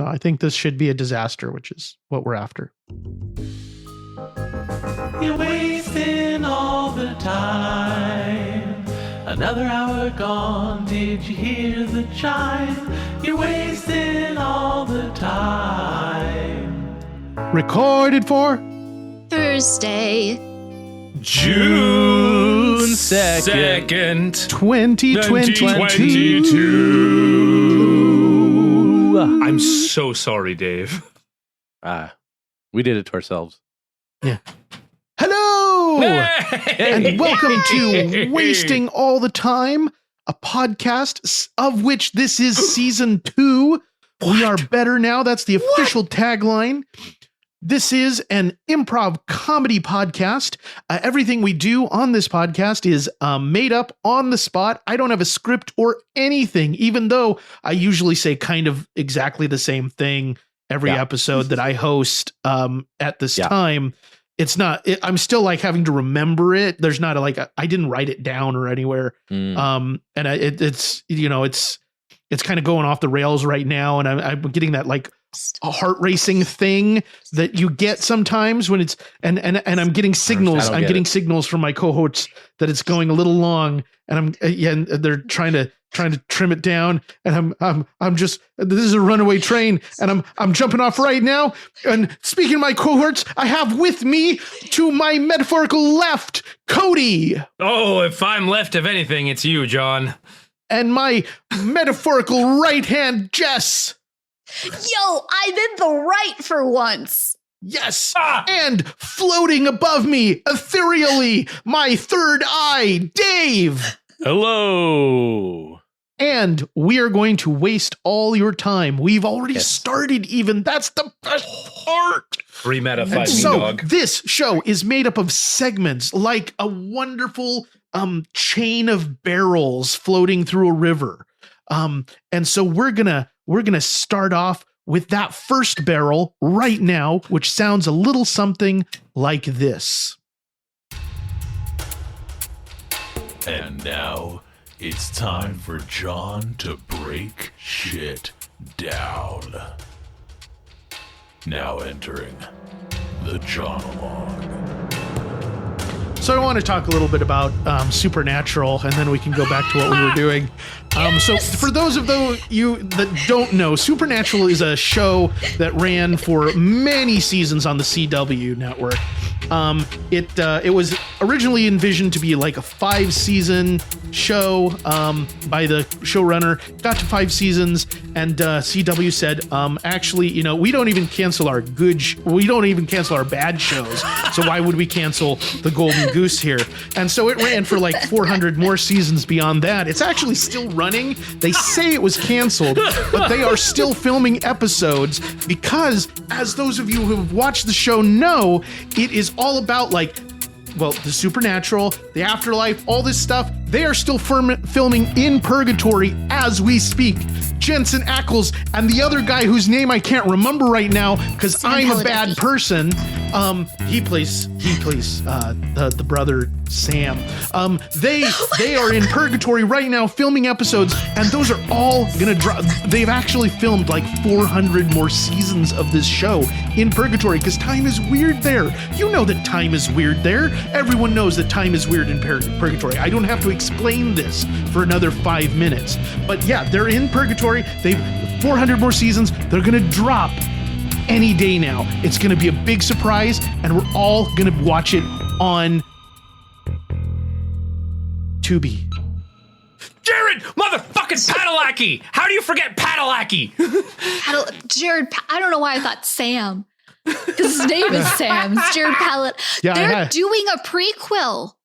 So I think this should be a disaster, which is what we're after. You're wasting all the time. Another hour gone. Did you hear the chime? You're wasting all the time. Recorded for Thursday, June 2nd, 2022. I'm so sorry, Dave. We did it to ourselves. Yeah. Hello! Hey! And welcome to Wasting All the Time, a podcast of which this is season 2. We are better now. That's the official tagline. This is an improv comedy podcast. Everything we do on this podcast is made up on the spot. I don't have a script or anything, even though I usually say kind of exactly the same thing every episode that I host at this time. It's not, I'm still like having to remember it. There's not I didn't write it down or anywhere. And it's kind of going off the rails right now. And I'm getting that like a heart racing thing that you get sometimes when it's, and I'm getting signals. I'm getting signals from my cohorts that it's going a little long, and and they're trying to trim it down. And I'm just, this is a runaway train, and I'm jumping off right now. And speaking of my cohorts, I have with me to my metaphorical left, Cody. Oh, if I'm left of anything, it's you, John. And my metaphorical right hand, Jess. yo, I'm in the right for once. Yes. And floating above me, ethereally, my third eye, Dave. Hello. And we are going to waste all your time. We've already started even. That's the best part. Free meta And 5 so dog. this show is made up of segments like a wonderful chain of barrels floating through a river. And so we're gonna start off with that first barrel right now, which sounds a little something like this. And now it's time for John to break shit down. Now entering the Jonologue. So I want to talk a little bit about Supernatural, and then we can go back to what we were doing. So for those of you that don't know, Supernatural is a show that ran for many seasons on the CW network. It was originally envisioned to be like a 5-season show by the showrunner. Got to 5 seasons, and CW said, actually, we don't even cancel our bad shows. So why would we cancel the Golden Goose here? And so it ran for like 400 more seasons beyond that. It's actually still running. They say it was canceled, but they are still filming episodes because, as those of you who have watched the show know, it is all about the supernatural, the afterlife, all this stuff. They are still filming in purgatory as we speak. Jensen Ackles and the other guy whose name I can't remember right now because I'm a bad person. He plays the brother Sam. They are in purgatory right now filming episodes, and those are all gonna drop. They've actually filmed like 400 more seasons of this show in purgatory because time is weird there. You know that time is weird there. Everyone knows that time is weird in purgatory. I don't have to explain this for another 5 minutes. But yeah, they're in purgatory. They've 400 more seasons. They're gonna drop any day now. It's gonna be a big surprise, and we're all gonna watch it on Tubi. Jared, motherfucking Padalecki! How do you forget Padalecki? Jared, I don't know why I thought Sam. Because his name is Sam. It's Jared Pallet. Yeah, They're doing a prequel.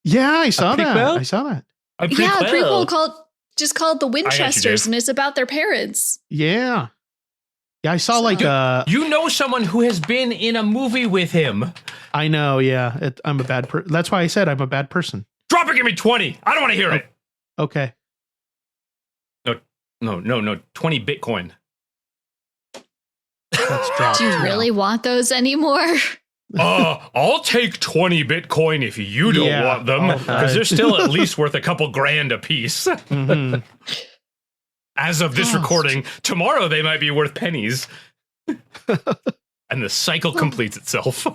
Yeah, I saw that. prequel? I saw that. A Yeah, a prequel prequel. called The Winchesters, Dave. and it's about their parents. Yeah. Yeah, I saw You know someone who has been in a movie with him. I know, yeah. I'm a bad person. That's why I said I'm a bad person. Drop it, give me 20. I don't want to hear it. Okay. No, 20 Bitcoin. Let's drop. Do you really want those anymore? I'll take 20 Bitcoin if you don't want them, because they're still at least worth a couple grand a piece. Mm-hmm. As of this recording, tomorrow they might be worth pennies. And the cycle completes itself.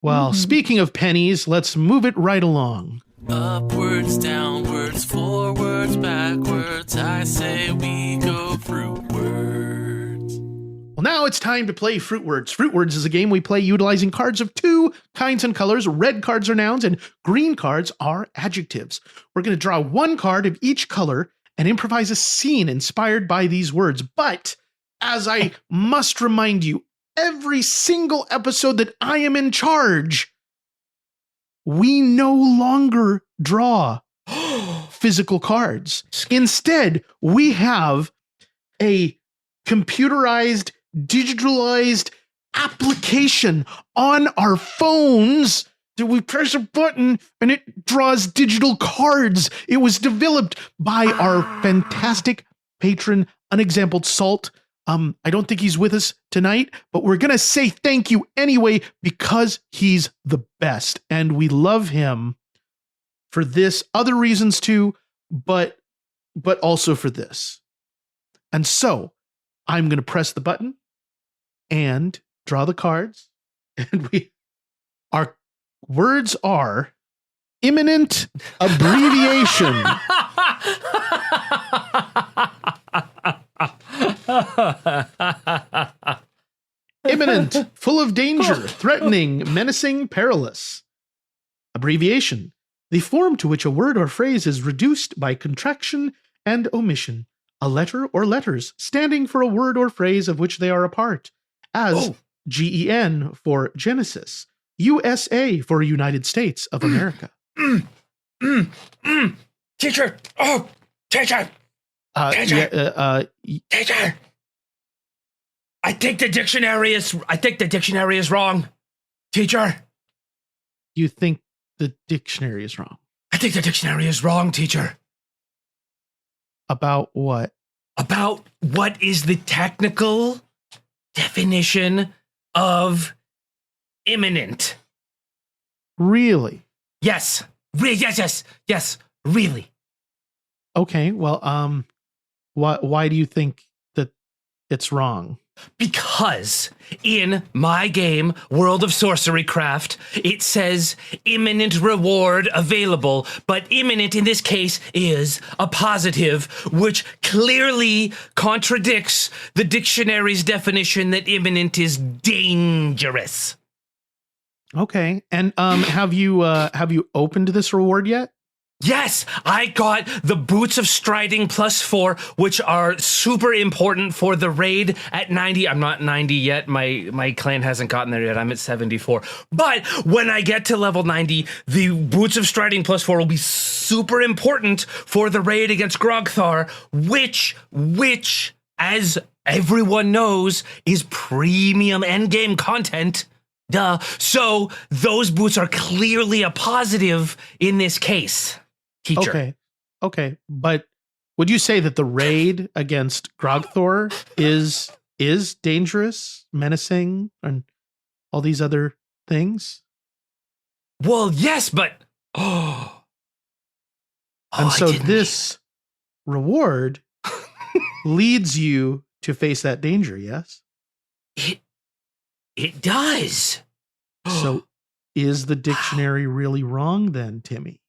Well, speaking of pennies, let's move it right along. Upwards, downwards, forwards, backwards, I say we go Fruitwards. Well, now it's time to play Fruitwards. Fruitwards is a game we play utilizing cards of two kinds and colors. Red cards are nouns and green cards are adjectives. We're going to draw one card of each color and improvise a scene inspired by these words. But as I must remind you, every single episode that I am in charge, we no longer draw physical cards. Instead, we have a computerized, digitalized application on our phones that we press a button and it draws digital cards. It was developed by our fantastic patron, Unexampled Salt. I don't think he's with us tonight, but we're going to say thank you anyway because he's the best. And we love him for this, other reasons too, but also for this. And so I'm going to press the button and draw the cards. And our words are Imminent Abbreviation. Imminent, full of danger, threatening, menacing, perilous. Abbreviation, the form to which a word or phrase is reduced by contraction and omission, a letter or letters standing for a word or phrase of which they are a part, as GEN for Genesis, USA for United States of America. Teacher! Oh, teacher! Teacher! I think the dictionary is wrong. Teacher! You think the dictionary is wrong? I think the dictionary is wrong, teacher. About what? About what is the technical definition of imminent? Really? Yes. Yes, really. Okay, well, why do you think that it's wrong? Because in my game, World of Sorcery Craft, it says imminent reward available, but imminent in this case is a positive, which clearly contradicts the dictionary's definition that imminent is dangerous. Okay, and have you opened this reward yet? Yes, I got the Boots of Striding +4, which are super important for the raid at 90. I'm not 90 yet. My clan hasn't gotten there yet. I'm at 74. But when I get to level 90, the Boots of Striding +4 will be super important for the raid against Grogthar, which, as everyone knows, is premium endgame content. Duh. So those boots are clearly a positive in this case. Teacher. Okay. But would you say that the raid against Grogthor is dangerous, menacing, and all these other things? Well, yes, but so this reward leads you to face that danger, yes? It does. So is the dictionary really wrong then, Timmy?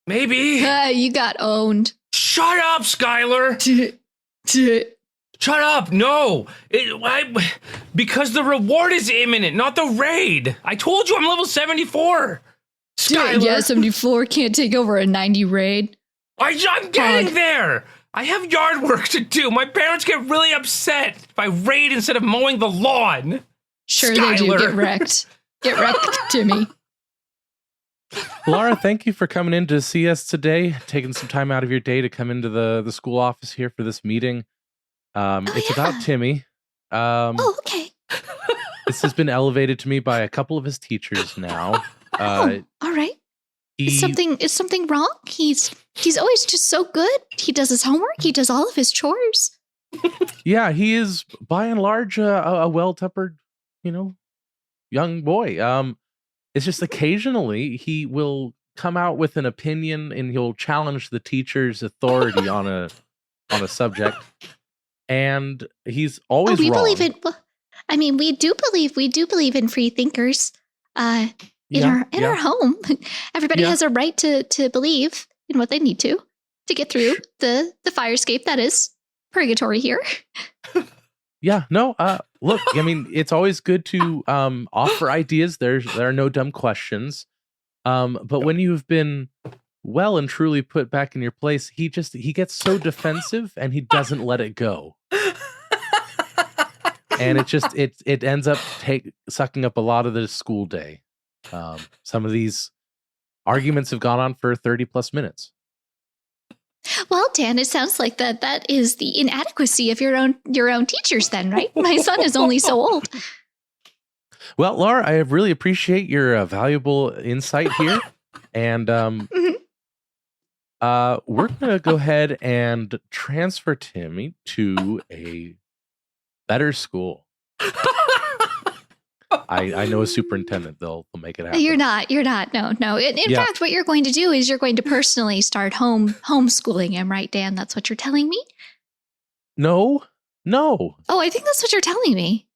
Maybe. You got owned. Shut up, Skylar. Shut up. No. Because the reward is imminent, not the raid. I told you I'm level 74. Skylar. Yeah, 74 can't take over a 90 raid. I'm getting there. I have yard work to do. My parents get really upset if I raid instead of mowing the lawn. Sure Skylar. they do. Get wrecked. Get wrecked, Timmy. Laura, thank you for coming in to see us today, taking some time out of your day to come into the school office here for this meeting. It's about Timmy. Okay. This has been elevated to me by a couple of his teachers now. All right. Is something wrong? He's always just so good. He does his homework. He does all of his chores. Yeah, he is by and large a well-tempered, young boy. It's just occasionally he will come out with an opinion and he'll challenge the teacher's authority on a subject. And he's always we wrong. believe in. Well, I mean, we do believe in free thinkers. In our home, everybody has a right to believe in what they need to get through the fire escape that is purgatory here. Yeah, no, look, I mean, it's always good to offer ideas. There are no dumb questions. But when you've been well and truly put back in your place, he gets so defensive and he doesn't let it go. And it ends up sucking up a lot of the school day. Some of these arguments have gone on for 30 plus minutes. Well, Dan, it sounds like that is the inadequacy of your own teachers then, right? My son is only so old. Well, Laura, I really appreciate your valuable insight here. And we're going to go ahead and transfer Timmy to a better school. I know a superintendent. They'll make it happen. You're not. No. In fact, what you're going to do is you're going to personally start homeschooling him, right, Dan? That's what you're telling me? No. Oh, I think that's what you're telling me.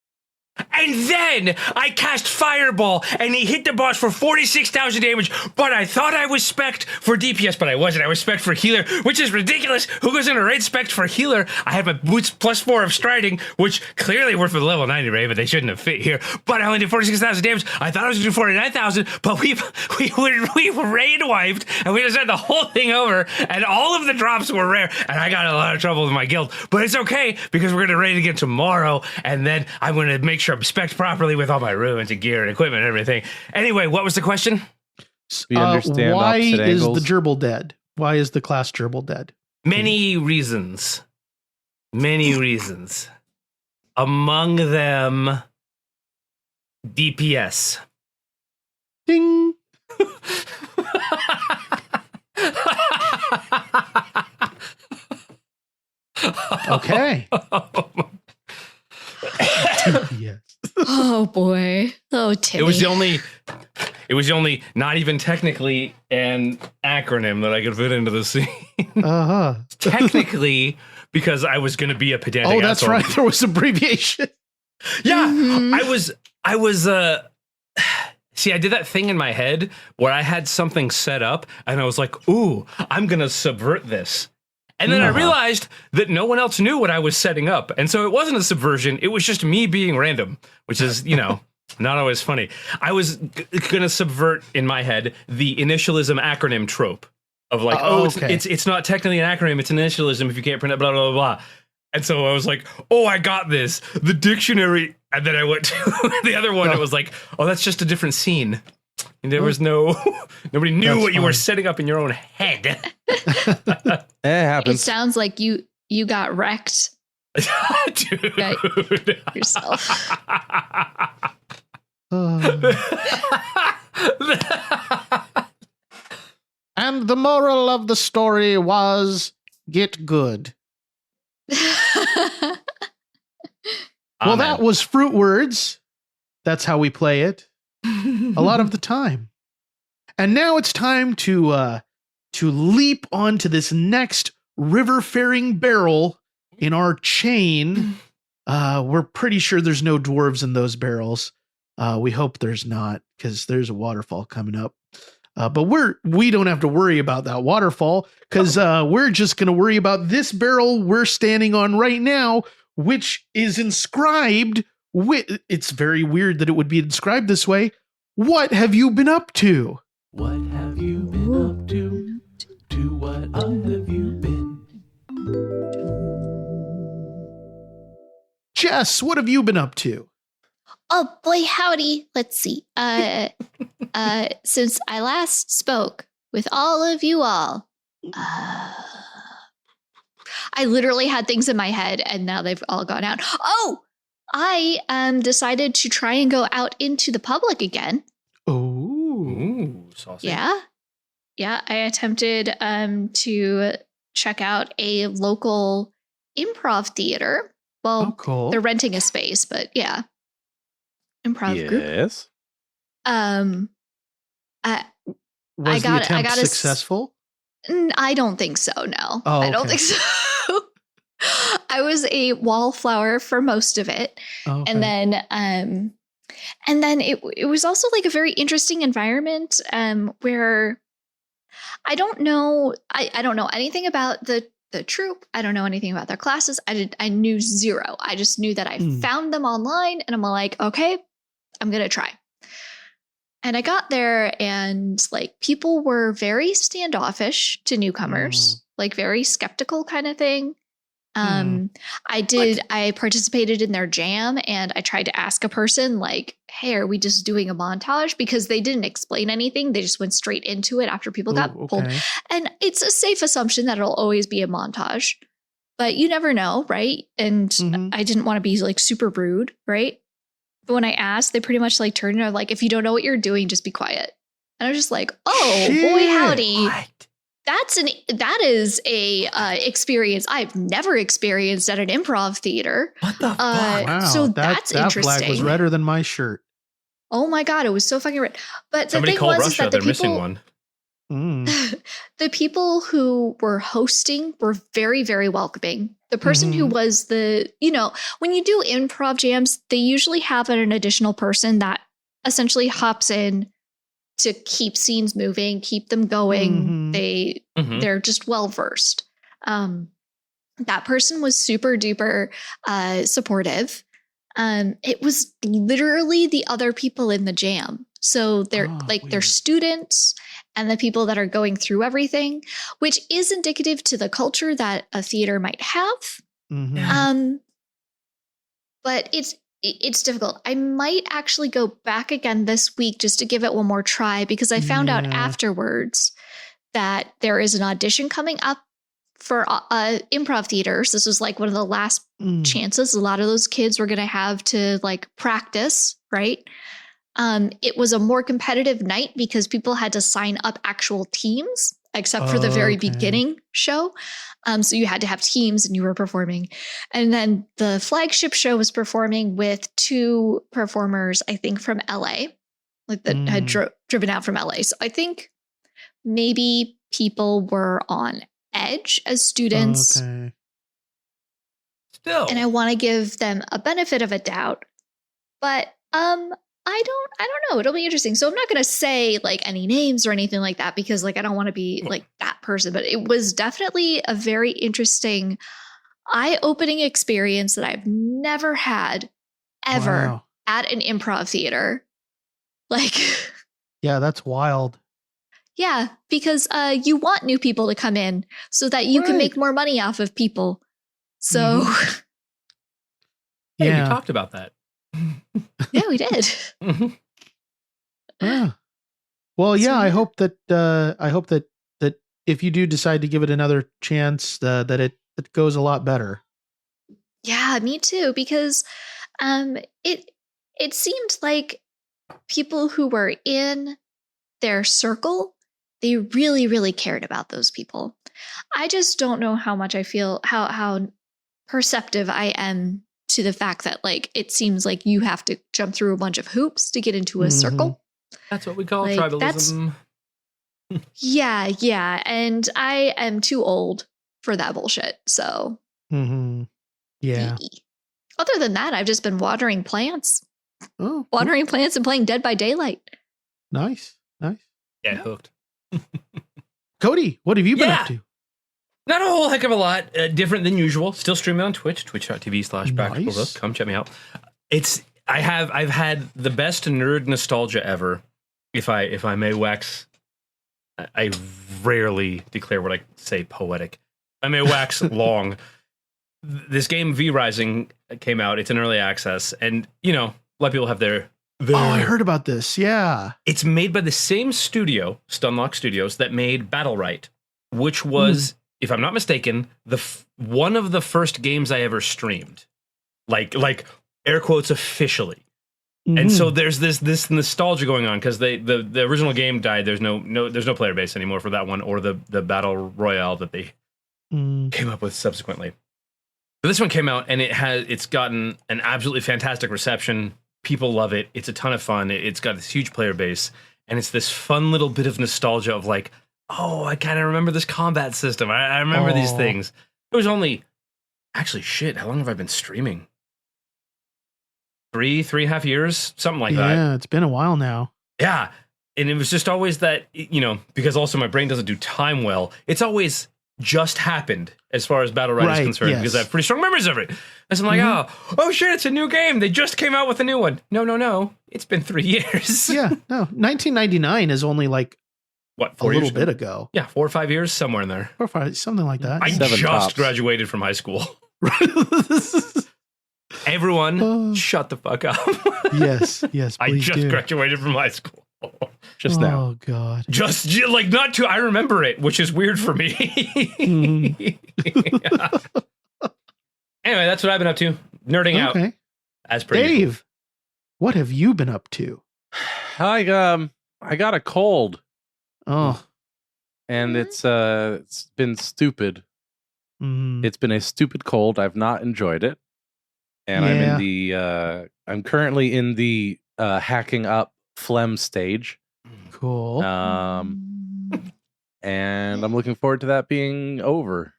And then I cast Fireball, and he hit the boss for 46,000 damage, but I thought I was spec'd for DPS, but I wasn't. I was spec'd for healer, which is ridiculous. Who goes in a raid spec'd for healer? I had my boots +4 of striding, which clearly were for the level 90 raid, but they shouldn't have fit here. But I only did 46,000 damage. I thought I was going to do 49,000, but we raid wiped, and we just had the whole thing over, and all of the drops were rare, and I got in a lot of trouble with my guild. But it's okay, because we're going to raid again tomorrow, and then I'm going to make sure I'm spec'd properly with all my ruins and gear and equipment and everything. Anyway, what was the question? We understand why opposite is angles. the gerbil dead? Why is the class gerbil dead? Many reasons. Among them, DPS. Ding. Okay. Yes. Oh boy. Oh, Timmy. It was the only not even technically an acronym that I could fit into the scene. Uh-huh. Technically, because I was going to be a pedantic Oh, that's asshole. right. There was abbreviation. Yeah, Mhm. I was see, I did that thing in my head where I had something set up and I was like, ooh, I'm going to subvert this. And then I realized that no one else knew what I was setting up. And so it wasn't a subversion. It was just me being random, which is, not always funny. I was going to subvert in my head the initialism acronym trope of like, okay. it's not technically an acronym. It's an initialism if you can't print it, blah, blah, blah, blah. And so I was like, oh, I got this. The dictionary. And then I went to the other one. It was like, oh, that's just a different scene. And there was nobody knew That's what you were fine. setting up in your own head. It It happens. sounds like you got wrecked Dude. yourself. And the moral of the story was get good. Well, that was Fruitwards. That's how we play it a lot of the time. And now it's time to leap onto this next river-faring barrel in our chain. We're pretty sure there's no dwarves in those barrels. We hope there's not, because there's a waterfall coming up. But we don't have to worry about that waterfall, because we're just going to worry about this barrel we're standing on right now, which is inscribed with. It's very weird that it would be inscribed this way. What have you been up to? What have you been up to? To what have you been? Jess, what have you been up to? Oh boy, howdy. Let's see. Since I last spoke with all of you all, I literally had things in my head and now they've all gone out. Oh, I decided to try and go out into the public again. Oh, Ooh, saucy. Yeah. I attempted to check out a local improv theater. Well, cool. they're renting a space, but yeah. Improv group. Yes. Was the attempt got a successful? I don't think so. No, Oh, I don't okay. think so. I was a wallflower for most of it, Okay. and then it was also like a very interesting environment where I don't know anything about the troupe. I don't know anything about their classes. I knew zero. I just knew that I found them online, and I'm like, okay, I'm gonna try. And I got there, and like people were very standoffish to newcomers, like very skeptical kind of thing. I participated in their jam, and I tried to ask a person like, hey, are we just doing a montage? Because they didn't explain anything. They just went straight into it after people got pulled. And it's a safe assumption that it'll always be a montage, but you never know. Right. And I didn't want to be like super rude. Right. But when I asked, they pretty much like turned and are like, if you don't know what you're doing, just be quiet. And I was just like, oh, boy, howdy. What? That is a experience I've never experienced at an improv theater. What the fuck? Wow. So that interesting. flag was redder than my shirt. Oh my God, it was so fucking red. But Somebody the thing call was is Russia. that the They're missing people, one. the people who were hosting were very, very welcoming. The person who was when you do improv jams, they usually have an additional person that essentially hops in to keep scenes moving, keep them going. They're just well versed. That person was super duper supportive. It was literally the other people in the jam. So they're they're students and the people that are going through everything, which is indicative to the culture that a theater might have. But it's difficult. I might actually go back again this week just to give it one more try, because I found out afterwards that there is an audition coming up for improv theaters. This was like one of the last chances a lot of those kids were going to have to like practice, right? It was a more competitive night because people had to sign up actual teams, except for the very beginning show. So you had to have teams and you were performing. And then the flagship show was performing with two performers, I think from LA, like that had driven out from LA. So I think maybe people were on edge as students. Still. And I want to give them a benefit of a doubt. But I don't know. It'll be interesting. So I'm not going to say like any names or anything like that, because like I don't want to be like that person, but it was definitely a very interesting, eye-opening experience that I've never had ever at an improv theater. Like, yeah, that's wild. Yeah, because you want new people to come in so that you can make more money off of people. So hey, we talked about that. Yeah, we did. Well, yeah, I hope that if you do decide to give it another chance, that it goes a lot better. Yeah, me too, because it seemed like people who were in their circle, they really, really cared about those people. I just don't know how much I feel, how perceptive I am to the fact that like it seems like you have to jump through a bunch of hoops to get into a circle. That's what we call like, tribalism. Yeah, and I am too old for that bullshit. So yeah. Other than that, I've just been watering plants. Oh, watering plants and playing Dead by Daylight. Nice. Yeah, hooked. Cody, what have you been up to? Not a whole heck of a lot. Different than usual. Still streaming on Twitch, twitch.tv/PracticalRook. Nice. Come check me out. I've had the best nerd nostalgia ever. If I may wax, I rarely declare what I say poetic. I may wax long. This game V Rising came out. It's in early access, and a lot of people have their. Oh, I heard about this. Yeah, it's made by the same studio, Stunlock Studios, that made Battlerite, which was, if I'm not mistaken, one of the first games I ever streamed, like air quotes officially. And so there's this nostalgia going on because the original game died. There's no player base anymore for that one or the battle royale that they came up with subsequently. But this one came out and it's gotten an absolutely fantastic reception. People love it. It's a ton of fun. It's got this huge player base. and it's this fun little bit of nostalgia of like, oh, I kind of remember this combat system. I remember these Oh. things. It was only, actually, shit, how long have I been streaming? 3.5 years? Something like that. Yeah, it's been a while now. Yeah. And it was just always that, because also my brain doesn't do time well, it's always just happened as far as Battle Right is Right, concerned, yes. because I have pretty strong memories of it. And so I'm like, oh shit, it's a new game. They just came out with a new one. No. It's been 3 years. Yeah, no. 1999 is only like What, a 4 years little ago? bit ago. Yeah, 4 or 5 years, somewhere in there. 4 or 5, something like that. I Seven just tops. graduated from high school. Right. Everyone, shut the fuck up. yes. I Please just do. graduated from high school. Just now. Oh God. Just like not to, I remember it, which is weird for me. Anyway, that's what I've been up to. Nerding out Okay. as per usual. Dave, what have you been up to? I got a cold, Oh. and it's been stupid. Mm. It's been a stupid cold. I've not enjoyed it, and I'm currently in the hacking up phlegm stage. Cool. And I'm looking forward to that being over.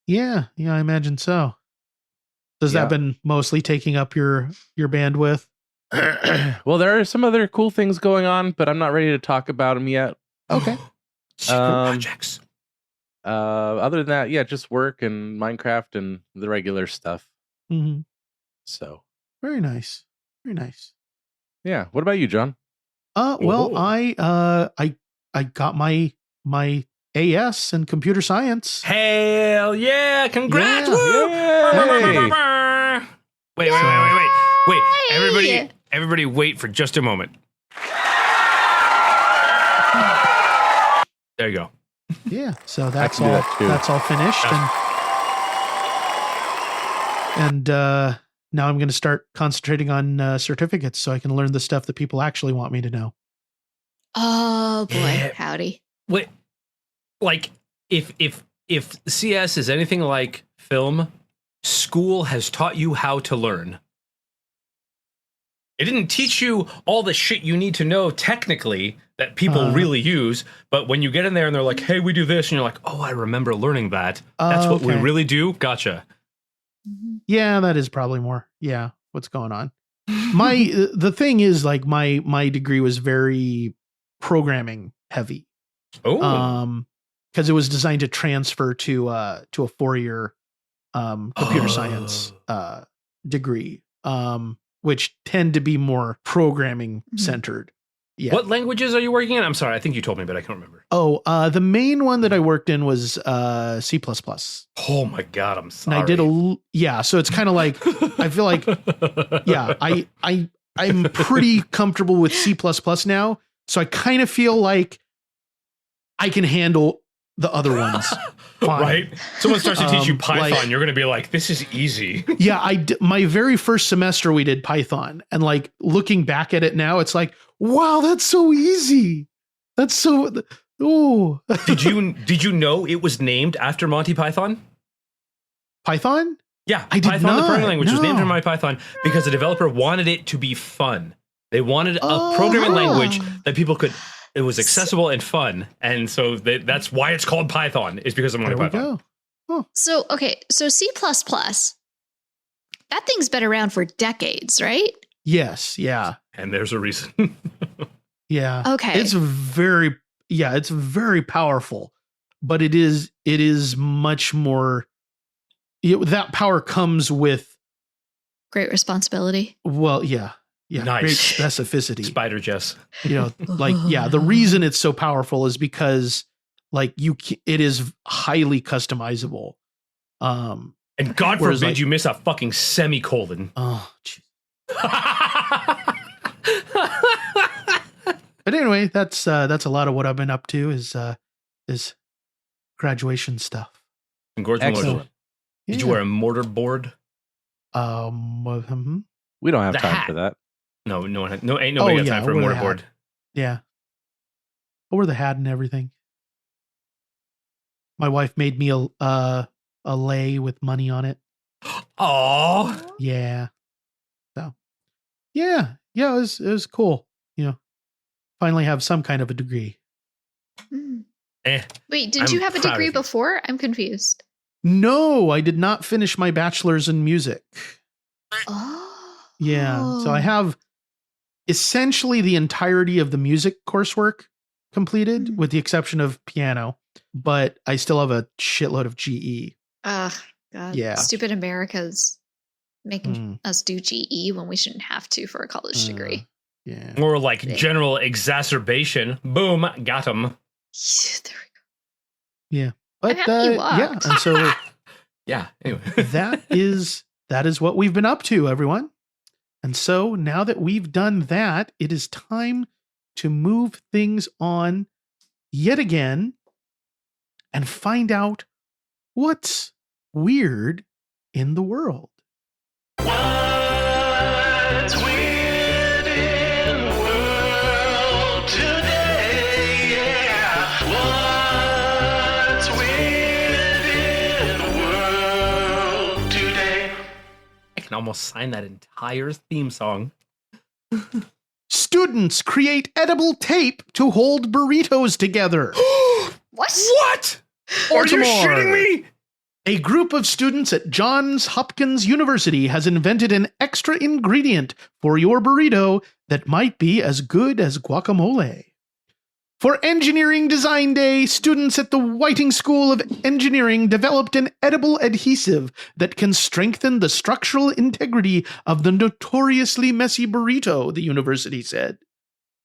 Yeah, I imagine so. Has Yeah. that been mostly taking up your bandwidth? Well, there are some other cool things going on, but I'm not ready to talk about them yet. Okay. Secret projects. Other than that, yeah, just work and Minecraft and the regular stuff. hmm So, Very nice. Very nice. yeah. What about you, John? Well, Oh. I got my AS in computer science. Hell yeah! Congrats! Yeah. Woo! Yay! Wait! Yay! Everybody, wait for just a moment. There you go. Yeah, so that's can do all. that too. That's all finished, and now I'm going to start concentrating on certificates so I can learn the stuff that people actually want me to know. Oh boy, Yeah. howdy. Wait, like if CS is anything like film, school has taught you how to learn. It didn't teach you all the shit you need to know technically that people really use, but when you get in there and they're like, "Hey, we do this," and you're like, "Oh, I remember learning that. That's what we Okay. really do." Gotcha. Yeah, that is probably more. Yeah, what's going on? The thing is, like my degree was very programming heavy. Oh, Because it was designed to transfer to a 4-year computer science degree, which tend to be more programming centered. Yeah. what languages are you working in? I'm sorry, I think you told me, but I can't remember. Oh, the main one that I worked in was C++. Oh my god, I'm And sorry. I did so it's kind of like I feel like I'm pretty comfortable with C++ now, so I kind of feel like I can handle the other ones. Fine. Right? Someone starts to teach you Python, like- you're going to be like, "This is easy." Yeah, my very first semester we did Python, and like looking back at it now, it's like, wow, that's so easy. That's so Did you know it was named after Monty Python? Python? Yeah, I did Python, the not, programming language, was named no. after Monty Python because the developer wanted it to be fun. They wanted a programming language that people could. It was accessible and fun, and so that's why it's called Python. Is because of Monty There we Python. go. So C++, that thing's been around for decades, right? Yes, yeah. And there's a reason. Yeah. Okay. It's very powerful, but it is much more that power comes with Great responsibility. great Nice. specificity. Spider Jess. The reason it's so powerful is because it is highly customizable. And God Whereas, forbid like- you miss a fucking semicolon. Oh, geez. But anyway, that's a lot of what I've been up to is graduation stuff. Congratulations. Excellent. Did you wear a mortar board? We don't have The time hat. for that. No, no one. Ain't nobody got yeah, time for a wear the mortar hat. board. Yeah. Over the hat and everything. My wife made me a lei with money on it. Oh, Yeah. So, yeah, it was cool. finally have some kind of a degree. Wait, did I'm you have a proud degree of you. before? I'm confused. No, I did not finish my bachelor's in music. Oh. Yeah. So I have essentially the entirety of the music coursework completed, Mhm. with the exception of piano, but I still have a shitload of GE. Ugh, God. Yeah. Stupid America's making Mm. us do GE when we shouldn't have to for a college degree. Yeah. Or like Yeah. general exacerbation. Boom, got him. There we go. But I'm happy you yeah, walked. and so Yeah. Anyway. that is what we've been up to, everyone. And so now that we've done that, it is time to move things on yet again and find out what's weird in the world. What's weird in the world today? Yeah. What's weird in the world today? I can almost sign that entire theme song. Students create edible tape to hold burritos together. What? What? Are you Baltimore. shitting me? A group of students at Johns Hopkins University has invented an extra ingredient for your burrito that might be as good as guacamole. For Engineering Design Day, students at the Whiting School of Engineering developed an edible adhesive that can strengthen the structural integrity of the notoriously messy burrito, the university said.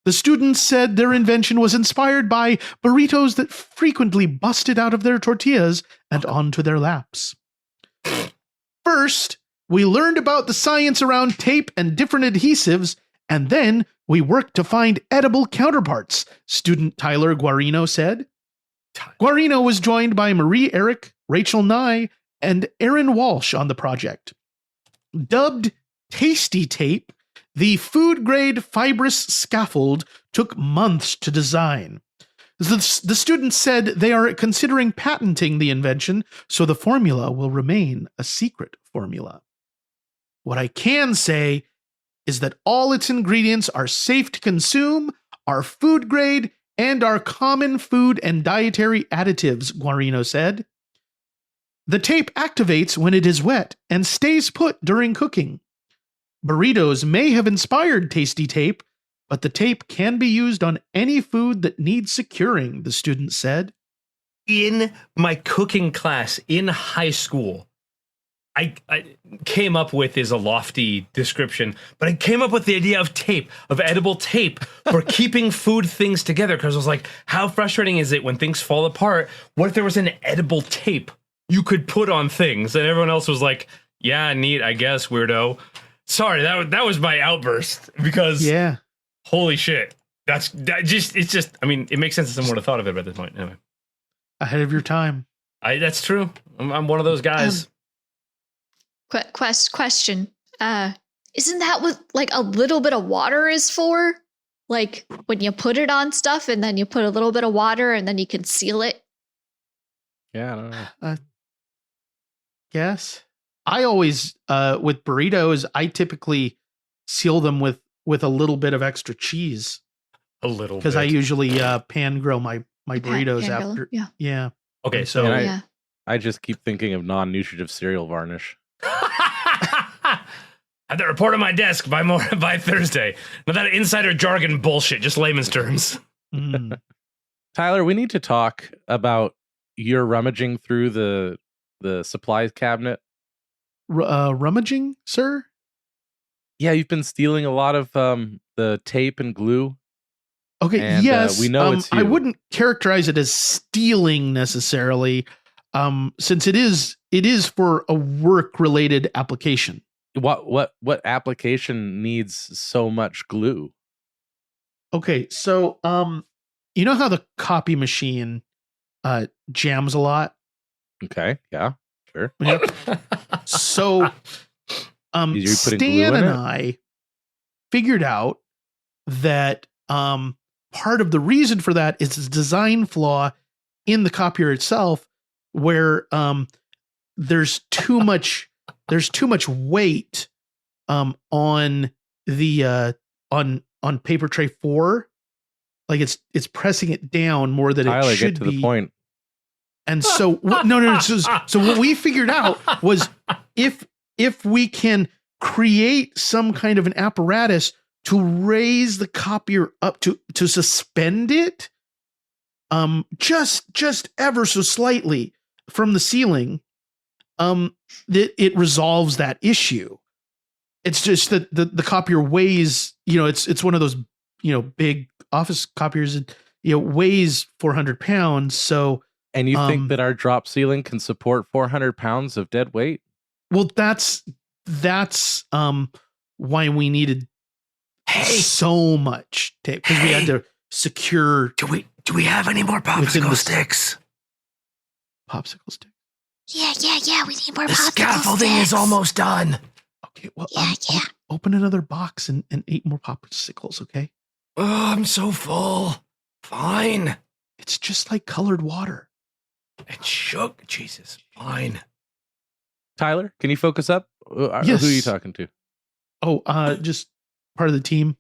The students said their invention was inspired by burritos that frequently busted out of their tortillas and onto their laps. First, we learned about the science around tape and different adhesives, and then we worked to find edible counterparts, student Tyler Guarino said. Guarino was joined by Marie Eric, Rachel Nye, and Aaron Walsh on the project. Dubbed Tasty Tape, the food-grade fibrous scaffold took months to design. The students said they are considering patenting the invention, so the formula will remain a secret formula. What I can say is that all its ingredients are safe to consume, are food grade, and are common food and dietary additives, Guarino said. The tape activates when it is wet and stays put during cooking. Burritos may have inspired Tasty Tape, but the tape can be used on any food that needs securing, the student said. In my cooking class in high school, I came up with is a lofty description, but I came up with the idea of tape, of edible tape for keeping food things together. Because I was like, how frustrating is it when things fall apart? What if there was an edible tape you could put on things? And everyone else was like, yeah, neat, I guess, weirdo. Sorry, that was my outburst because holy shit. It's just, I mean, it makes sense that someone would have thought of it by this point. Anyway. Ahead of your time. That's true. I'm one of those guys. Question. Isn't that what like a little bit of water is for? Like when you put it on stuff and then you put a little bit of water and then you can seal it? Yeah, I don't know. Yes. I always, with burritos, I typically seal them with a little bit of extra cheese. A little bit. Because I usually pan grill my burritos Pan grill, after. yeah. Yeah. Okay, And so And Yeah. I just keep thinking of non-nutritive cereal varnish. have that report on my desk by Thursday. Not that insider jargon bullshit, just layman's terms. Mm. Tyler, we need to talk about your rummaging through the supplies cabinet. Rummaging, sir? Yeah, you've been stealing a lot of the tape and glue. Okay, And, yes. we know it's I you. wouldn't characterize it as stealing necessarily, since it is for a work-related application. What application needs so much glue? Okay, so you know how the copy machine jams a lot? Okay, yeah, sure. Yep. So You're putting glue Stan in and it? I figured out that part of the reason for that is a design flaw in the copier itself, where there's too much weight on the on paper tray 4, like it's pressing it down more than Tyler, it should get to be. the point. And so no. So what we figured out was if we can create some kind of an apparatus to raise the copier up to suspend it, just ever so slightly from the ceiling, that it resolves that issue. It's just that the copier weighs, it's one of those, big office copiers, and weighs 400 pounds. So, And you think that our drop ceiling can support 400 pounds of dead weight? well, that's why we needed so much tape, because we had to secure Do we have any more Within popsicle the- sticks? popsicle stick. Yeah. We need more The popsicle scaffolding sticks. is almost done. Okay, well, Yeah. open another box and 8 more popsicles. Okay, Oh, I'm so full. Fine. it's just like colored water. It shook. Jesus. Fine. Tyler, can you focus up? Yes. Who are you talking to? Oh, just part of the team.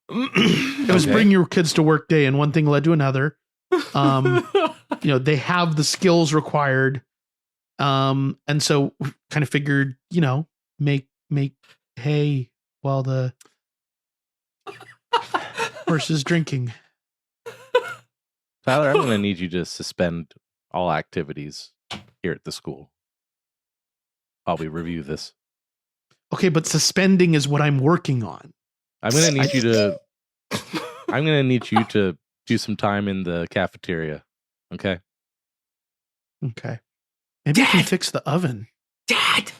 It was Okay. bring your kids to work day, and one thing led to another. They have the skills required, and so we kind of figured, make hay while the horse is drinking. Tyler, I'm going to need you to suspend all activities here at the school while we review this. Okay, but suspending is what I'm working on. I'm going to need you to. I'm going to need you to do some time in the cafeteria. Okay. Okay, maybe I can Dad! fix the oven. Dad.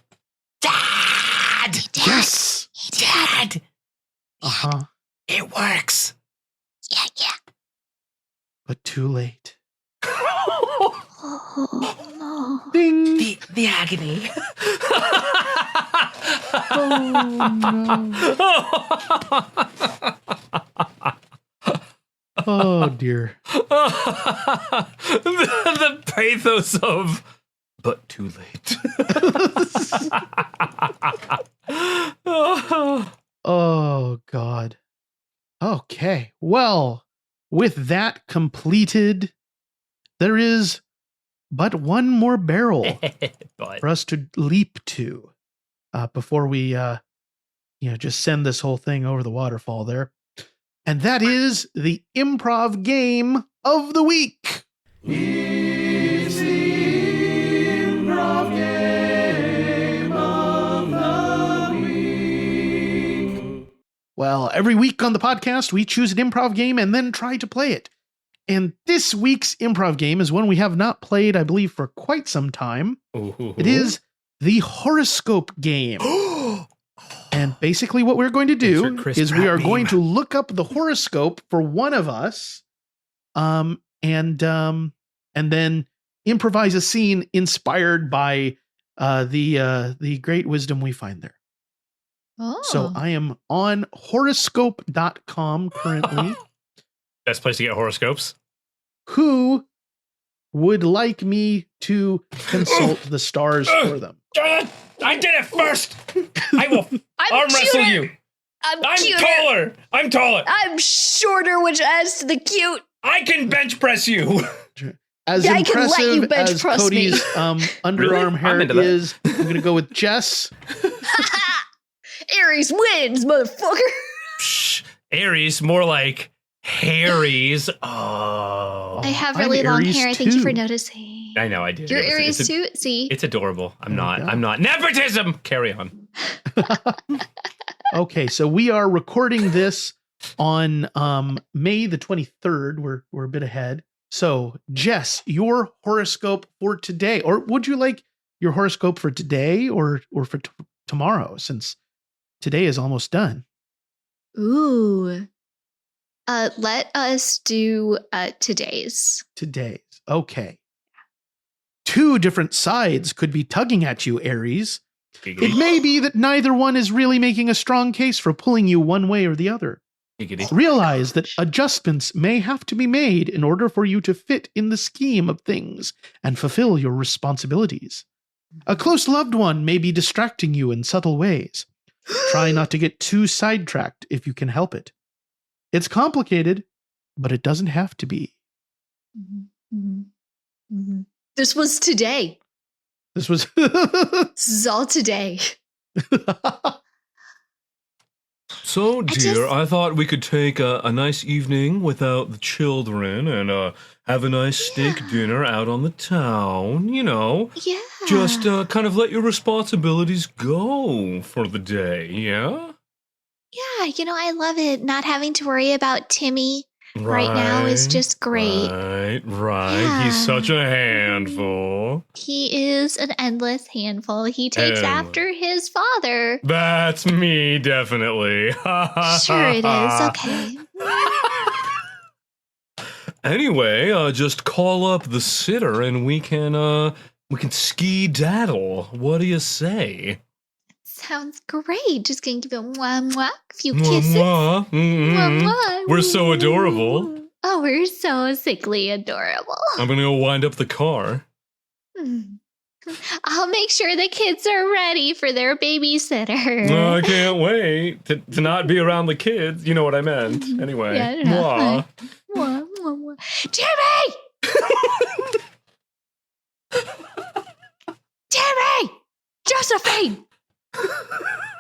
Yes. Dad. Uh-huh. It works. Yeah. But too late. Oh, no. Ding. The agony. Oh dear. the pathos of, but too late. Oh God. Okay. Well, with that completed, there is but one more barrel But for us to leap to before we just send this whole thing over the waterfall there. And that is the improv game of the week. It's the Improv Game of the Week. Well, every week on the podcast, we choose an improv game and then try to play it. And this week's improv game is one we have not played, I believe, for quite some time. It is the Horoscope game. And basically what we're going to do Insert Chris is we Pratt are going meme. to look up the horoscope for one of us, and then improvise a scene inspired by the great wisdom we find there. Oh. So I am on horoscope.com currently. best place to get horoscopes. Who would like me to consult the stars for them? I did it first. I will arm wrestle cuter. you. I'm I'm cuter. taller. I'm taller. I'm shorter, which adds to the cute. I can bench press you. As Yeah, I can let you impressive bench as press me. Cody's underarm Really? I'm hair into that. is, I'm going to go with Jess. Aries wins, motherfucker. Psh, Aries, more like Harry's. Oh, I have I'm really long Aries hair. Thank you for too. noticing. I know I did. You're It's- Aries it's, too? See? It's adorable. I'm not. God. I'm not. Nepotism. Carry on. Okay, so we are recording this on May the 23rd. We're a bit ahead. So, Jess, your horoscope for today, or would you like your horoscope for today or for tomorrow, since today is almost done? Ooh. Let us do today's. Today's. Okay. Two different sides could be tugging at you, Aries. It may be that neither one is really making a strong case for pulling you one way or the other. Giggity. Realize that adjustments may have to be made in order for you to fit in the scheme of things and fulfill your responsibilities. A close loved one may be distracting you in subtle ways. Try not to get too sidetracked if you can help it. It's complicated, but it doesn't have to be. This was today. This was This is all today. So, dear, I thought we could take a nice evening without the children and have a nice steak dinner out on the town, you know. Yeah. Just kind of let your responsibilities go for the day, yeah? Yeah, I love it. Not having to worry about Timmy right now is just great. Right. Yeah. He's such a handful. He is an endless handful. He takes after his father. That's me, definitely. Sure it is. Okay. Anyway, just call up the sitter and we can ski-daddle. What do you say? Sounds great. Just gonna give him a few kisses. Mwah, mwah. Mm-mm. Mwah. We're so adorable. Oh, we're so sickly adorable. I'm gonna go wind up the car. I'll make sure the kids are ready for their babysitter. I can't wait to not be around the kids. You know what I meant. Anyway. Yeah, I know. Mwah. Mwah, mwah, mwah. Timmy! Timmy! Josephine! Get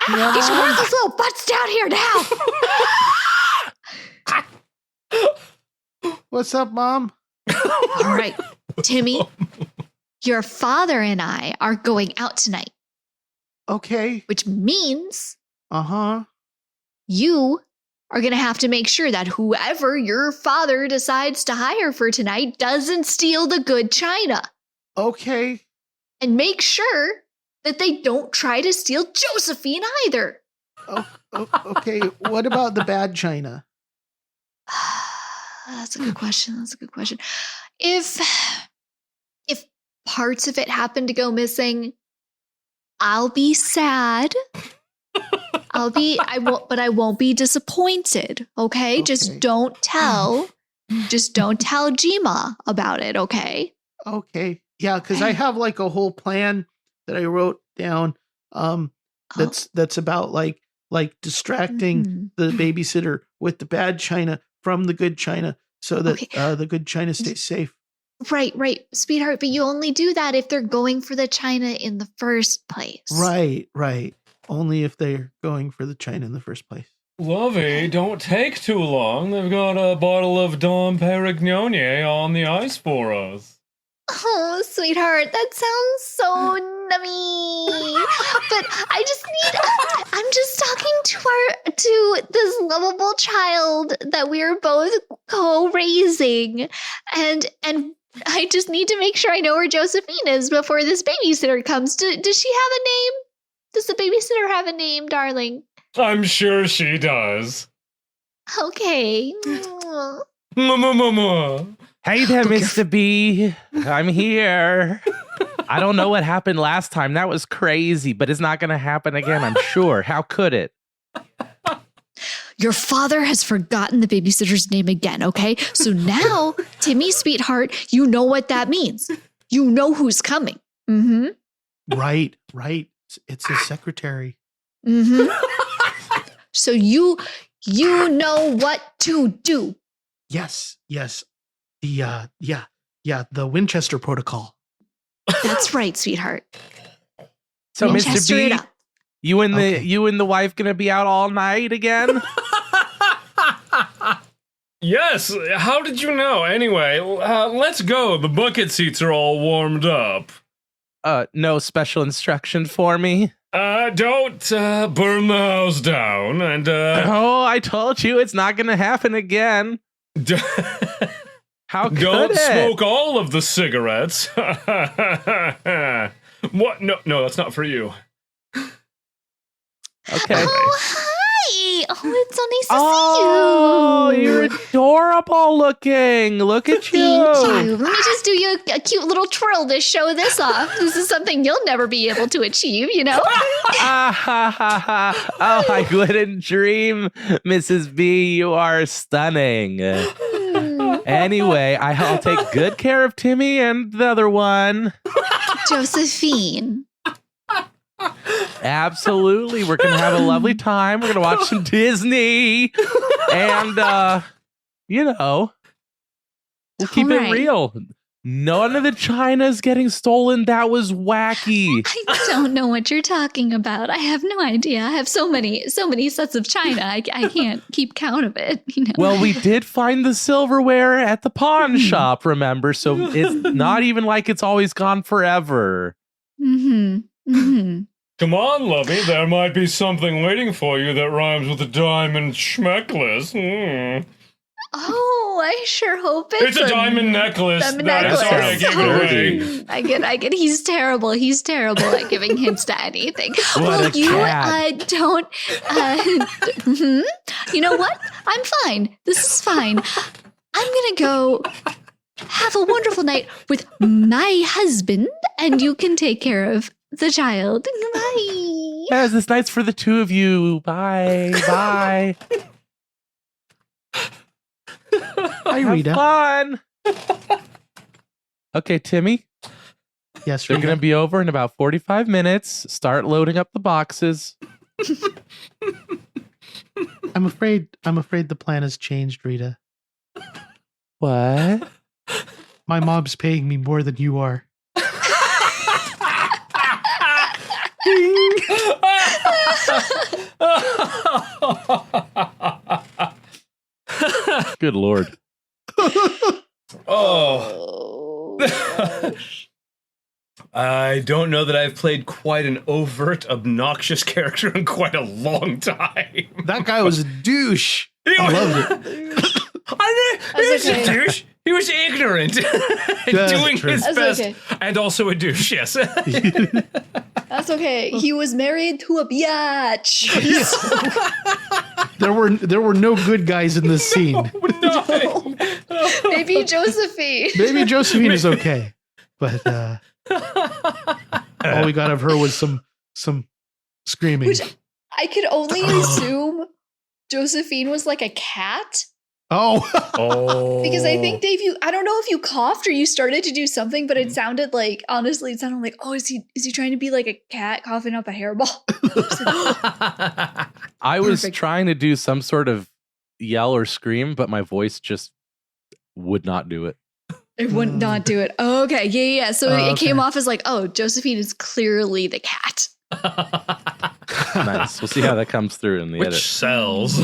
your worthless little butts down here now! What's up, Mom? All right, Timmy, your father and I are going out tonight, Okay. which means Uh-huh. you are going to have to make sure that whoever your father decides to hire for tonight doesn't steal the good china. Okay. And make sure that they don't try to steal Josephine either. Okay. What about the bad china? That's a good question. If parts of it happen to go missing, I'll be sad. I won't be disappointed. Okay? Just don't tell Jima about it, okay? Okay. Yeah, because I have like a whole plan that I wrote down. That's about like distracting the babysitter with the bad china from the good china so that the good china stays safe. Right, sweetheart, but you only do that if they're going for the china in the first place. Right. Only if they're going for the china in the first place. Lovey, don't take too long. They've got a bottle of Dom Perignon on the ice for us. Oh, sweetheart, that sounds so nummy. But I'm just talking to this lovable child that we're both co-raising. And I just need to make sure I know where Josephine is before this babysitter comes. Does she have a name? Does the babysitter have a name, darling? I'm sure she does. Okay. Hey there, Mr. B. I'm here. I don't know what happened last time. That was crazy, but it's not going to happen again, I'm sure. How could it? Your father has forgotten the babysitter's name again, okay? So now, Timmy, sweetheart, you know what that means. You know who's coming. Mm-hmm. Right. It's his secretary. Mm-hmm. So you know what to do. Yes. The the Winchester Protocol. That's right, sweetheart. So, Winchester Mr. it B, up. you and the wife gonna be out all night again? Yes, how did you know? Anyway, let's go. The bucket seats are all warmed up. No special instruction for me? Don't burn the house down, and Oh, I told you it's not gonna happen again. How could don't it? smoke all of the cigarettes. What? No, that's not for you. Okay. Oh, hi. Oh, it's so nice to Oh, see you. you're adorable looking. Look at you. Thank you. Let me just do you a cute little twirl to show this off. This is something you'll never be able to achieve, you know? Oh, I wouldn't dream, Mrs. B. You are stunning. Anyway, I'll take good care of Timmy and the other one. Josephine. Absolutely. We're going to have a lovely time. We're going to watch some Disney. And, we'll keep it Alright. real. None of the China's getting stolen. That was wacky. I don't know what you're talking about. I have no idea. I have so many sets of china. I can't keep count of it. Well, we did find the silverware at the pawn shop, remember? So it's not even like it's always gone forever. Come on, Lovey. There might be something waiting for you that rhymes with a diamond schmeckless. Oh, I sure hope It's a diamond necklace. Diamond Sorry, I necklace. gave it away. I get. He's terrible. He's terrible at giving hints to anything. What a you cat. don't. You know what? I'm fine. This is fine. I'm gonna go have a wonderful night with my husband, and you can take care of the child. Bye. Yes, this night's for the two of you. Bye. Bye. Hi, Have Rita. fun. Okay, Timmy. Yes, They're Rita. going to be over in about 45 minutes. Start loading up the boxes. I'm afraid the plan has changed, Rita. What? My mom's paying me more than you are. Good Lord. Oh. I don't know that I've played quite an overt, obnoxious character in quite a long time. That guy was a douche. I loved it. He was okay. a douche. He was ignorant and That's doing true. his That's best. okay. And also a douche, yes. That's okay. He was married to a biatch. There were no good guys in this scene. No. Maybe Josephine. Maybe Josephine is okay, but all we got of her was some screaming. Which I could only assume Josephine was like a cat. Oh, Because I think Dave, I don't know if you coughed or you started to do something, but it sounded like, honestly, it sounded like, oh, is he trying to be like a cat coughing up a hairball? I was Perfect. trying to do some sort of yell or scream, but my voice just would not do it. It would not do it. Oh, okay. Yeah. So Oh, it came okay. off as like, oh, Josephine is clearly the cat. Nice. We'll see how that comes through in the Which edit. sells.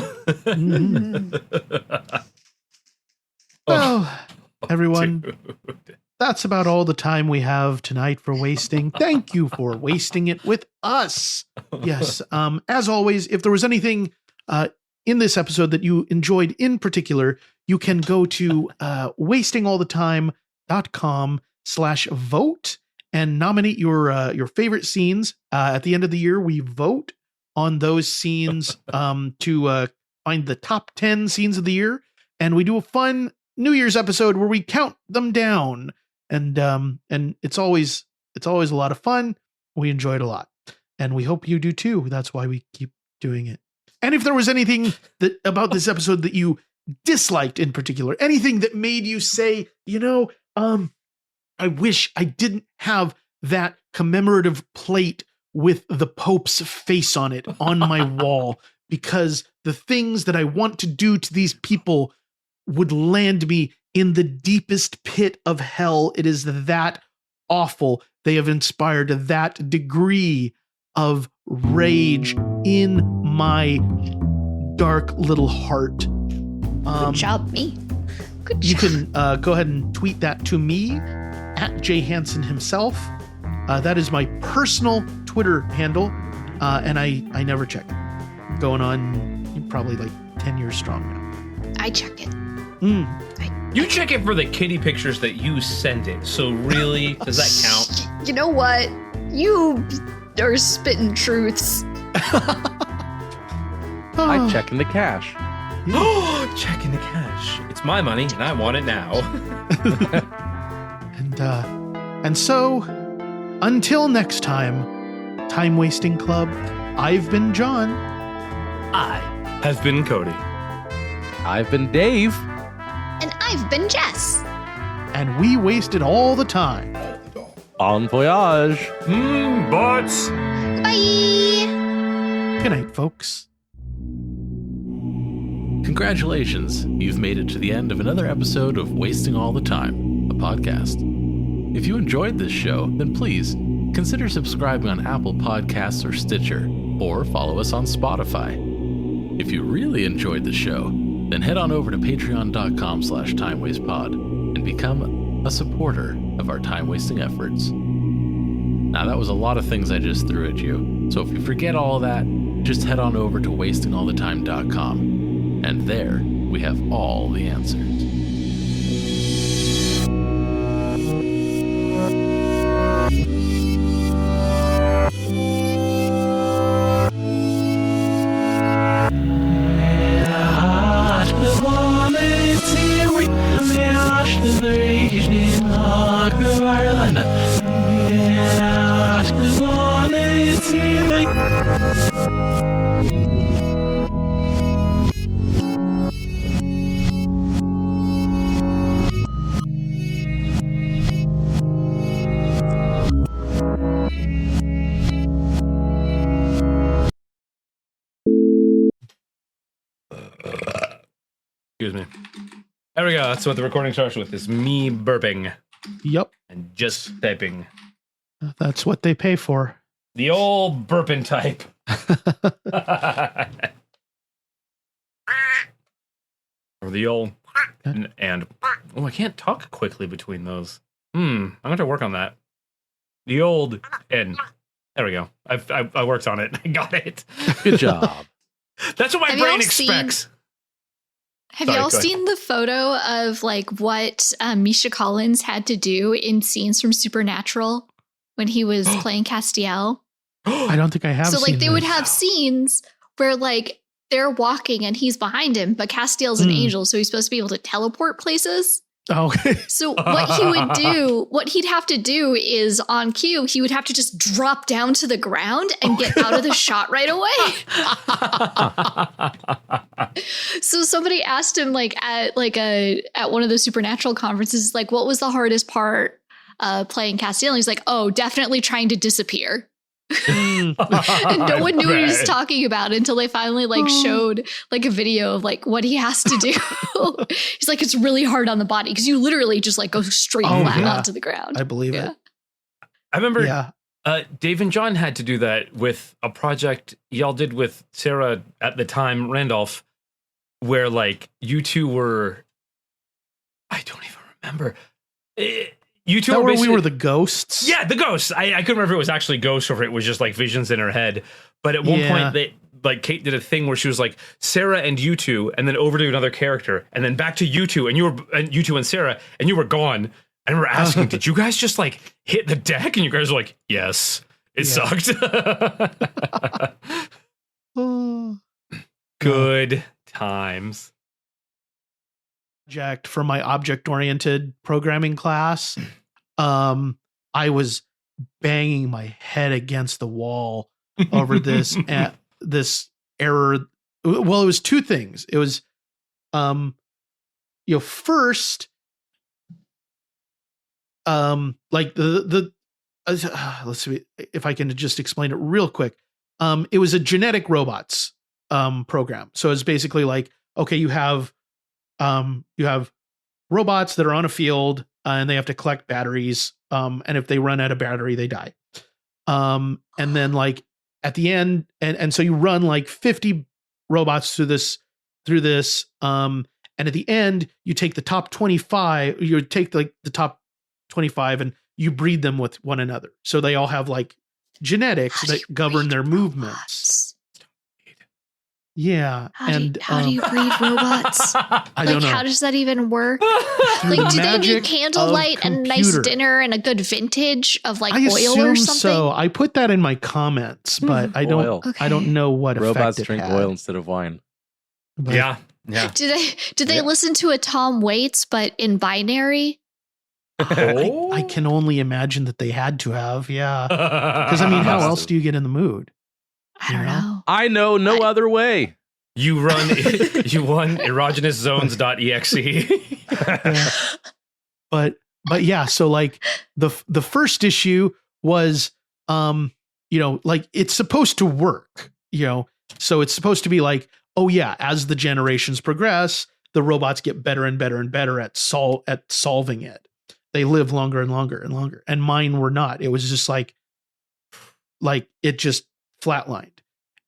well, everyone, Dude. that's about all the time we have tonight for wasting. Thank you for wasting it with us. Yes. As always, if there was anything in this episode that you enjoyed in particular, you can go to wastingallthetime.com/vote and nominate your favorite scenes. At the end of the year, we vote on those scenes to find the top 10 scenes of the year, and we do a fun New Year's episode where we count them down, and it's always a lot of fun. We enjoy it a lot, and we hope you do too. That's why we keep doing it. And if there was anything that about this episode that you disliked in particular, anything that made you say, I wish I didn't have that commemorative plate with the Pope's face on it on my wall, because the things that I want to do to these people would land me in the deepest pit of hell. It is that awful. They have inspired that degree of rage in my dark little heart. Good job, me. Good You job. can go ahead and tweet that to me at Jay Hansen himself. That is my personal Twitter handle, and I never check it. Going on probably like 10 years strong now. I check it. You check it for the kitty pictures that you send it. So really, does that count? You know what? You are spitting truths. I check in the cash. Checking the cash. It's my money and I want it now. And so, until next time, Time Wasting Club, I've been John. I have been Cody. I've been Dave. And I I've been Jess. And we wasted all the time. Bon voyage. Butts. Bye. Good night, folks. Congratulations, you've made it to the end of another episode of Wasting All the Time, a podcast. If you enjoyed this show, then please consider subscribing on Apple Podcasts or Stitcher, or follow us on Spotify. If you really enjoyed the show, then head on over to patreon.com/timewastepod and become a supporter of our time-wasting efforts. Now, that was a lot of things I just threw at you, so if you forget all of that, just head on over to wastingallthetime.com, and there we have all the answers. Excuse me. There we go. That's what the recording starts with, is me burping Yep. and just typing. That's what they pay for. The old burping type. Or the old and oh, I can't talk quickly between those. I'm going to work on that. The old and there we go. I worked on it. I got it. Good job. That's what my Have you brain all seen- expects. Have Sorry, you all go ahead. seen the photo of like what Misha Collins had to do in scenes from Supernatural when he was playing Castiel? I don't think I have So seen like they would this. have scenes where like they're walking and he's behind him, but Castiel's an angel, so he's supposed to be able to teleport places. Oh, okay. So what he would do, what he'd have to do is on cue, he would have to just drop down to the ground and get out of the shot right away. So somebody asked him at one of the Supernatural conferences, like, what was the hardest part playing Castiel? And he's like, oh, definitely trying to disappear. And no one knew what he was Right. talking about until they finally showed like a video of like what he has to do. He's like, it's really hard on the body because you literally just like go straight flat yeah. onto the ground. I believe Yeah. it. I remember Yeah. Dave and John had to do that with a project y'all did with Sarah at the time, Randolph, where like you two were, I don't even remember. You two That were where we basically, were the ghosts? yeah, the ghosts. I couldn't remember if it was actually ghosts or if it was just like visions in her head. But at one Yeah. point, they like Kate did a thing where she was like Sarah and you two, and then over to another character, and then back to you two, and you two and Sarah, and you were gone. I remember asking, did you guys just like hit the deck? And you guys were like, yes, it sucked. Oh. Good times. Project for my object-oriented programming class. I was banging my head against the wall over this this error. Well, it was two things. It was, first, like let's see if I can just explain it real quick. It was a genetic robots program. So it's basically like, okay, you have robots that are on a field and they have to collect batteries. And if they run out of battery, they die. And then like at the end, and so you run like 50 robots through this. And at the end, you take the top 25, you take like the top 25 and you breed them with one another. So they all have like genetics that govern their movements. Yeah. How do you breed robots? I don't know. How does that even work? Through Like, the do they need magic candlelight of and a nice computer. dinner and a good vintage of like I oil or assume something? so. I put that in my comments, but I don't. Oil. Okay. I don't know what effect Robots it drink had. oil instead of wine. But Yeah. Did they listen to a Tom Waits but in binary? I can only imagine that they had to have. Yeah, because I mean, how else do you get in the mood? I don't know. I know no other way. You won erogenous zones.exe. But yeah, so like the first issue was like it's supposed to work, so it's supposed to be like, oh yeah, as the generations progress, the robots get better and better and better at solving it. They live longer and longer and longer. And mine were not. It was just like it just flatlined.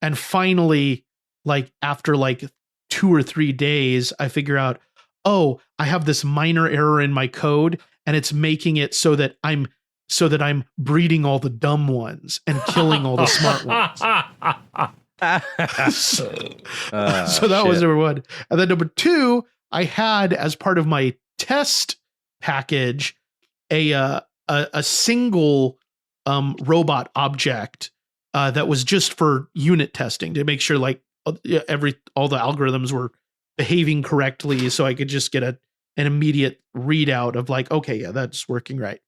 And finally, like after like 2 or 3 days, I figure out, oh, I have this minor error in my code, and it's making it so that I'm breeding all the dumb ones and killing all the smart ones. So that was number one. And then number two, I had as part of my test package a single robot object that was just for unit testing to make sure like all the algorithms were behaving correctly, so I could just get an immediate readout of like, okay, yeah, that's working right.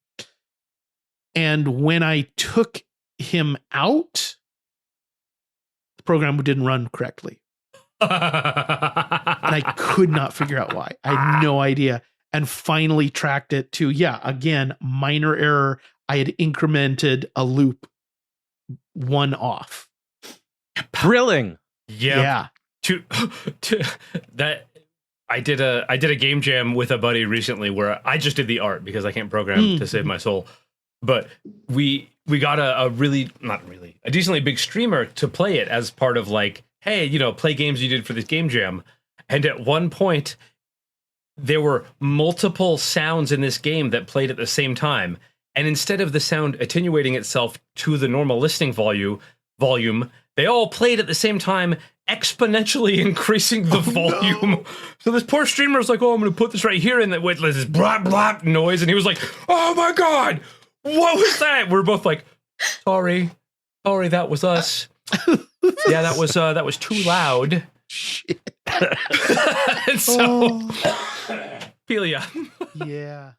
And when I took him out, the program didn't run correctly. And I could not figure out why. I had no idea. And finally tracked it to, again, minor error. I had incremented a loop 1 off. Thrilling. Yeah. To that, I did a game jam with a buddy recently where I just did the art because I can't program to save my soul. But we got a decently big streamer to play it as part of like, hey, play games you did for this game jam. And at one point, there were multiple sounds in this game that played at the same time. And instead of the sound attenuating itself to the normal listening volume, they all played at the same time, exponentially increasing the volume. No. So this poor streamer was like, oh, I'm going to put this right here. And with this blop, blop noise. And he was like, oh my God, what was that? We're both like, sorry, that was us. Yeah, that was too loud. Shit. And so, Pelia. Yeah.